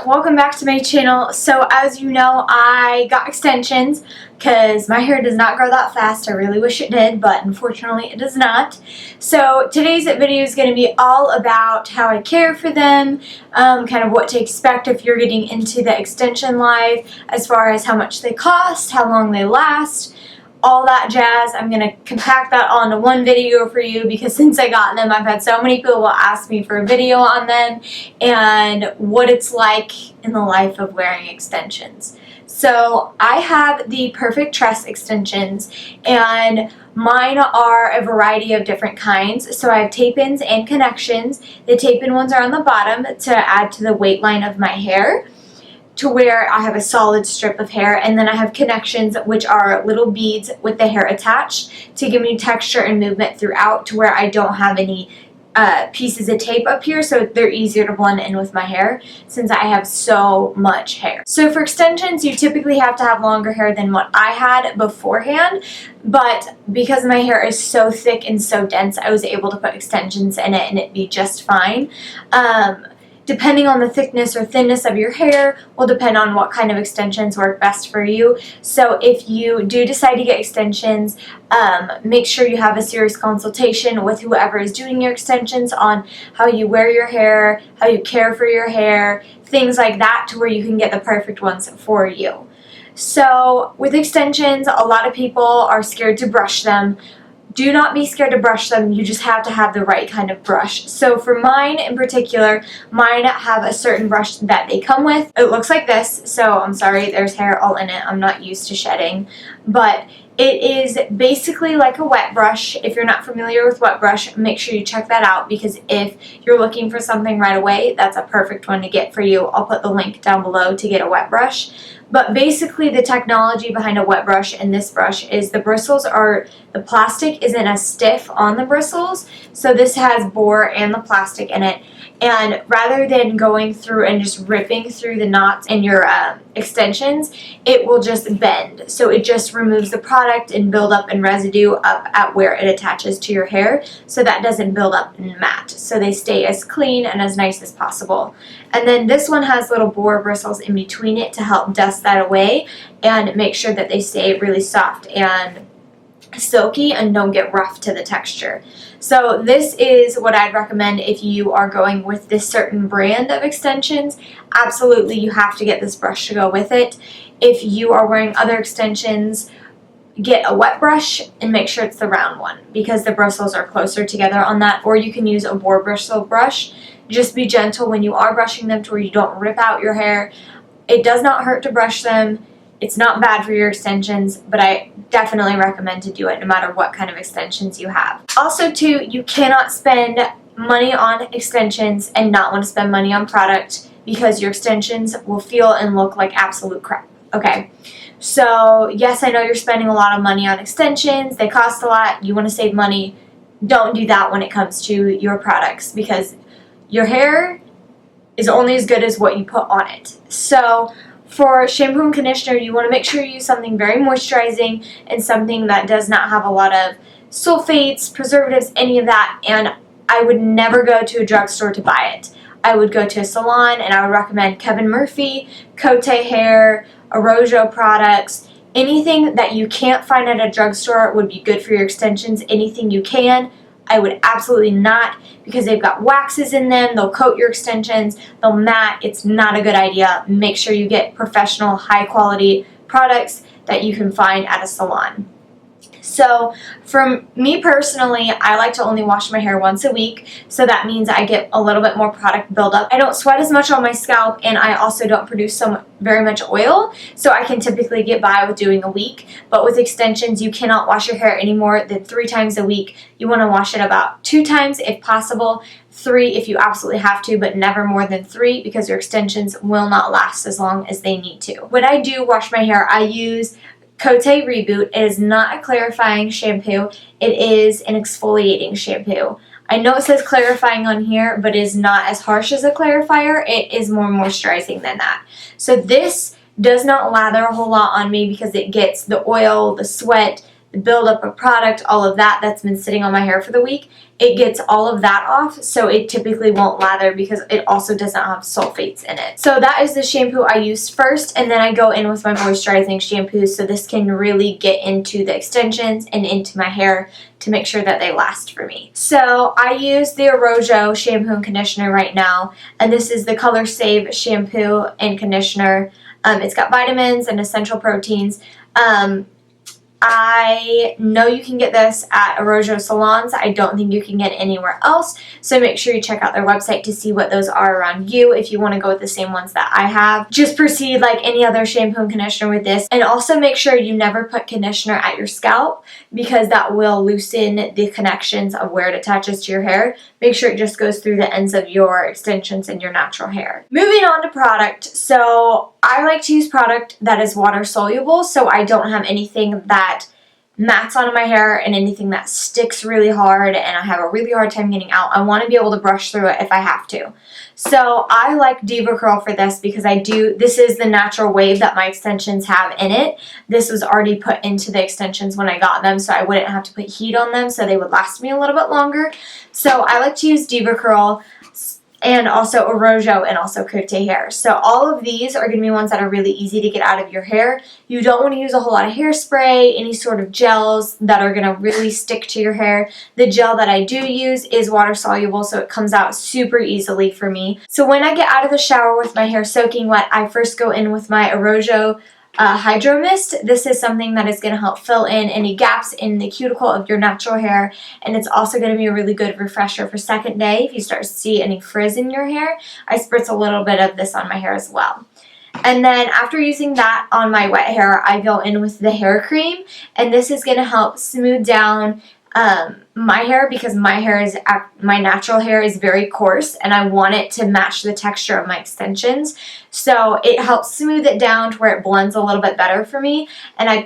welcome back to my channel. So as you know, I got extensions because my hair does not grow that fast. I really wish it did, but unfortunately it does not. So today's video is going to be all about how I care for them, kind of what to expect if you're getting into the extension life, as far as how much they cost, how long they last, all that jazz. I'm going to compact that all into one video for you because since I got them, I've had so many people ask me for a video on them and what it's like in the life of wearing extensions. So I have the Perfect Tress extensions, and mine are a variety of different kinds. So I have tape-ins and connections. The tape-in ones are on the bottom to add to the weight line of my hair, to where I have a solid strip of hair, and then I have connections, which are little beads with the hair attached to give me texture and movement throughout, to where I don't have any pieces of tape up here, so they're easier to blend in with my hair since I have so much hair. So for extensions, you typically have to have longer hair than what I had beforehand, but because my hair is so thick and so dense, I was able to put extensions in it and it'd be just fine. Depending on the thickness or thinness of your hair will depend on what kind of extensions work best for you. So if you do decide to get extensions, make sure you have a serious consultation with whoever is doing your extensions on how you wear your hair, how you care for your hair, things like that, to where you can get the perfect ones for you. So with extensions, a lot of people are scared to brush them. Do not be scared to brush them, you just have to have the right kind of brush. So for mine in particular, mine have a certain brush that they come with. It looks like this, so I'm sorry, there's hair all in it. I'm not used to shedding. But it is basically like a wet brush. If you're not familiar with wet brush, make sure you check that out, because if you're looking for something right away, that's a perfect one to get for you. I'll put the link down below to get a wet brush. But basically the technology behind a wet brush and this brush is the bristles are, the plastic isn't as stiff on the bristles, so this has bore and the plastic in it. And rather than going through and just ripping through the knots in your extensions, it will just bend. So it just removes the product and buildup and residue up at where it attaches to your hair, so that doesn't build up and mat. So they stay as clean and as nice as possible. And then this one has little bore bristles in between it to help dust that away and make sure that they stay really soft and silky and don't get rough to the texture. So this is what I'd recommend if you are going with this certain brand of extensions. Absolutely, you have to get this brush to go with it. If you are wearing other extensions, get a wet brush and make sure it's the round one, because the bristles are closer together on that. Or you can use a bore bristle brush. Just be gentle when you are brushing them to where you don't rip out your hair. It does not hurt to brush them. It's not bad for your extensions, but I definitely recommend to do it no matter what kind of extensions you have. Also too, you cannot spend money on extensions and not want to spend money on product, because your extensions will feel and look like absolute crap. Okay, so yes, I know you're spending a lot of money on extensions. They cost a lot. You want to save money. Don't do that when it comes to your products, because your hair is only as good as what you put on it. So for shampoo and conditioner, you want to make sure you use something very moisturizing and something that does not have a lot of sulfates, preservatives, any of that. And I would never go to a drugstore to buy it. I would go to a salon, and I would recommend Kevin Murphy, Cote Hair, Arrojo products. Anything that you can't find at a drugstore would be good for your extensions. Anything you can, I would absolutely not, because they've got waxes in them. They'll coat your extensions. They'll mat. It's not a good idea. Make sure you get professional, high quality products that you can find at a salon. So for me personally, I like to only wash my hair once a week, so that means I get a little bit more product buildup. I don't sweat as much on my scalp, and I also don't produce very much oil, so I can typically get by with doing a week. But with extensions, you cannot wash your hair any more than 3 times a week. You want to wash it about 2 times if possible, 3 if you absolutely have to, but never more than 3, because your extensions will not last as long as they need to. When I do wash my hair, I use Cote Reboot. It is not a clarifying shampoo. It is an exfoliating shampoo. I know it says clarifying on here, but it is not as harsh as a clarifier. It is more moisturizing than that. So this does not lather a whole lot on me, because it gets the oil, the sweat, the buildup of product, all of that that's been sitting on my hair for the week, it gets all of that off, so it typically won't lather because it also doesn't have sulfates in it. So that is the shampoo I use first, and then I go in with my moisturizing shampoo, so this can really get into the extensions and into my hair to make sure that they last for me. So I use the Arrojo shampoo and conditioner right now, and this is the Color Save shampoo and conditioner. It's got vitamins and essential proteins. I know you can get this at Arrojo salons. I don't think you can get it anywhere else. So make sure you check out their website to see what those are around you if you want to go with the same ones that I have. Just proceed like any other shampoo and conditioner with this. And also make sure you never put conditioner at your scalp because that will loosen the connections of where it attaches to your hair. Make sure it just goes through the ends of your extensions and your natural hair. Moving on to product. So I like to use product that is water soluble, so I don't have anything that mats onto my hair and anything that sticks really hard and I have a really hard time getting out. I want to be able to brush through it if I have to. So I like Devacurl for this because this is the natural wave that my extensions have in it. This was already put into the extensions when I got them, so I wouldn't have to put heat on them, so they would last me a little bit longer. So I like to use Devacurl and also Arrojo and also Cote Hair. So all of these are going to be ones that are really easy to get out of your hair. You don't want to use a whole lot of hairspray, any sort of gels that are going to really stick to your hair. The gel that I do use is water soluble, so it comes out super easily for me. So when I get out of the shower with my hair soaking wet, I first go in with my Arrojo Hydro Mist. This is something that is going to help fill in any gaps in the cuticle of your natural hair, and it's also going to be a really good refresher for second day. If you start to see any frizz in your hair, I spritz a little bit of this on my hair as well. And then after using that on my wet hair, I go in with the hair cream, and this is going to help smooth down my hair because my natural hair is very coarse and I want it to match the texture of my extensions. So it helps smooth it down to where it blends a little bit better for me. And I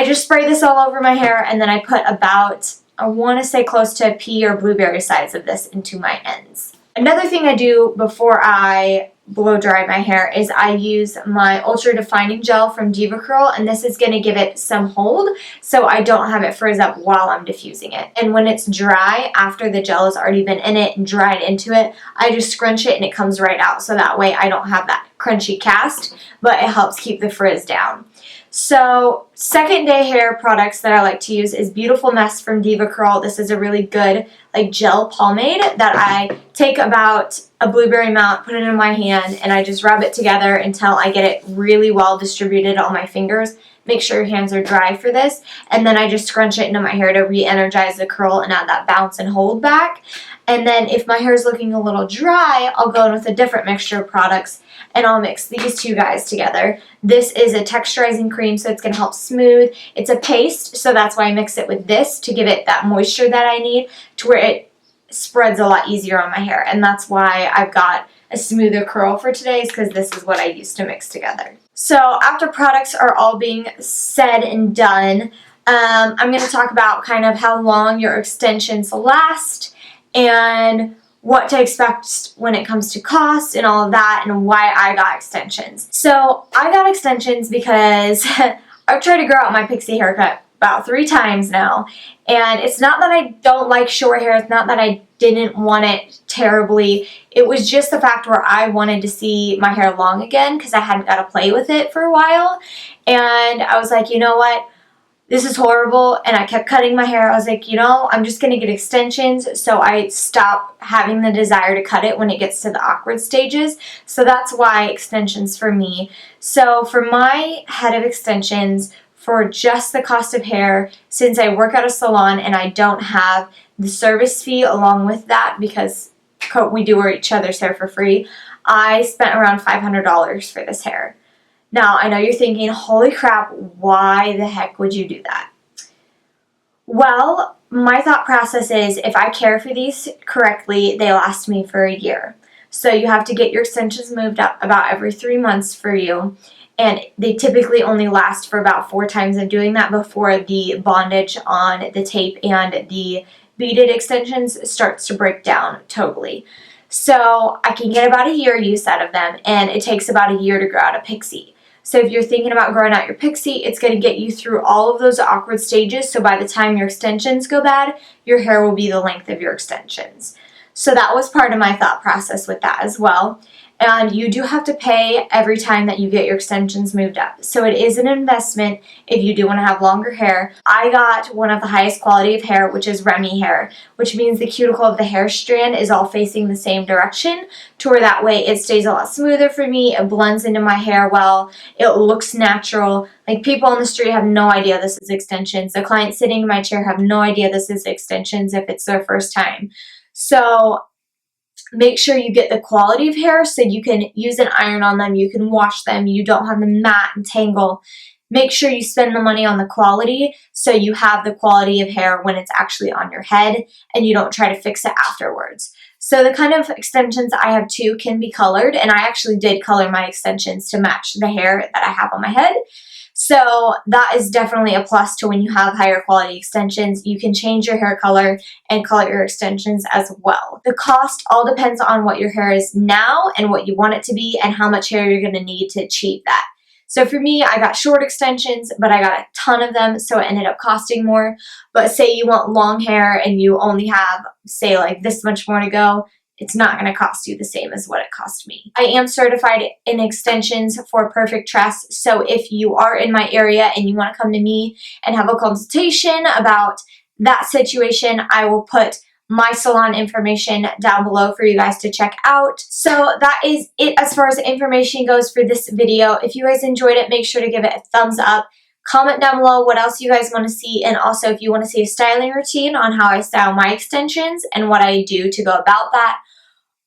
just spray this all over my hair, and then I put about, I want to say close to a pea or blueberry size of this into my ends. Another thing I do before I blow dry my hair is I use my Ultra Defining Gel from Devacurl, and this is going to give it some hold so I don't have it frizz up while I'm diffusing it. And when it's dry, after the gel has already been in it and dried into it, I just scrunch it and it comes right out, so that way I don't have that crunchy cast, but it helps keep the frizz down. So second day hair products that I like to use is Beautiful Mess from Devacurl. This is a really good like gel pomade that I take about a blueberry amount, put it in my hand, and I just rub it together until I get it really well distributed on my fingers. Make sure your hands are dry for this, and then I just scrunch it into my hair to re-energize the curl and add that bounce and hold back. And then if my hair is looking a little dry, I'll go in with a different mixture of products and I'll mix these two guys together. This is a texturizing cream, so it's going to help smooth. It's a paste, so that's why I mix it with this to give it that moisture that I need to where it spreads a lot easier on my hair. And that's why I've got a smoother curl for today, because this is what I used to mix together. So after products are all being said and done, I'm going to talk about kind of how long your extensions last and what to expect when it comes to cost and all of that, and why I got extensions. So I got extensions because I've tried to grow out my pixie haircut about 3 times now, and it's not that I don't like short hair, it's not that I didn't want it terribly, it was just the fact where I wanted to see my hair long again because I hadn't got to play with it for a while, and I was like, you know what, this is horrible, and I kept cutting my hair. I was like, you know, I'm just going to get extensions, so I stop having the desire to cut it when it gets to the awkward stages. So that's why extensions for me. So for my head of extensions, for just the cost of hair, since I work at a salon and I don't have the service fee along with that because we do each other's hair for free, I spent around $500 for this hair. Now, I know you're thinking, holy crap, why the heck would you do that? Well, my thought process is if I care for these correctly, they last me for a year. So you have to get your extensions moved up about every 3 months for you. And they typically only last for about 4 times of doing that before the bondage on the tape and the beaded extensions starts to break down totally. So I can get about a year use out of them, and it takes about a year to grow out a pixie. So if you're thinking about growing out your pixie, it's going to get you through all of those awkward stages. So by the time your extensions go bad, your hair will be the length of your extensions. So that was part of my thought process with that as well. And you do have to pay every time that you get your extensions moved up. So it is an investment if you do want to have longer hair. I got one of the highest quality of hair, which is Remy hair, which means the cuticle of the hair strand is all facing the same direction, to where that way it stays a lot smoother for me. It blends into my hair well. It looks natural. Like, people on the street have no idea this is extensions. The clients sitting in my chair have no idea this is extensions if it's their first time. So make sure you get the quality of hair so you can use an iron on them, you can wash them, you don't have them mat and tangle. Make sure you spend the money on the quality so you have the quality of hair when it's actually on your head and you don't try to fix it afterwards. So the kind of extensions I have too can be colored, and I actually did color my extensions to match the hair that I have on my head. So that is definitely a plus to when you have higher quality extensions. You can change your hair color and color your extensions as well. The cost all depends on what your hair is now and what you want it to be and how much hair you're going to need to achieve that. So for me, I got short extensions, but I got a ton of them, so it ended up costing more. But say you want long hair and you only have, say, like this much more to go, it's not going to cost you the same as what it cost me. I am certified in extensions for Perfect Tress, so if you are in my area and you want to come to me and have a consultation about that situation, I will put my salon information down below for you guys to check out. So that is it as far as information goes for this video. If you guys enjoyed it, make sure to give it a thumbs up. Comment down below what else you guys want to see, and also if you want to see a styling routine on how I style my extensions and what I do to go about that.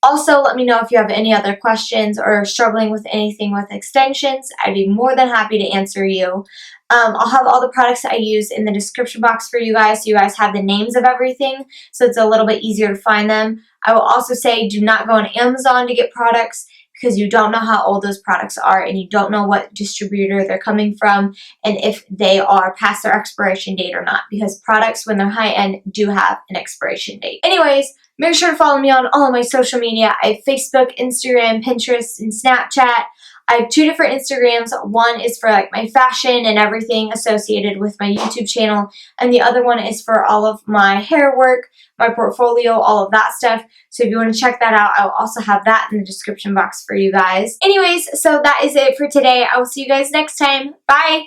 Also, let me know if you have any other questions or are struggling with anything with extensions. I'd be more than happy to answer you. I'll have all the products I use in the description box for you guys, so you guys have the names of everything, so it's a little bit easier to find them. I will also say do not go on Amazon to get products, because you don't know how old those products are and you don't know what distributor they're coming from and if they are past their expiration date or not, because products, when they're high-end, do have an expiration date. Anyways, make sure to follow me on all of my social media. I have Facebook, Instagram, Pinterest, and Snapchat. I have 2 different Instagrams. One is for like my fashion and everything associated with my YouTube channel, and the other one is for all of my hair work, my portfolio, all of that stuff. So if you want to check that out, I will also have that in the description box for you guys. Anyways, so that is it for today. I will see you guys next time. Bye!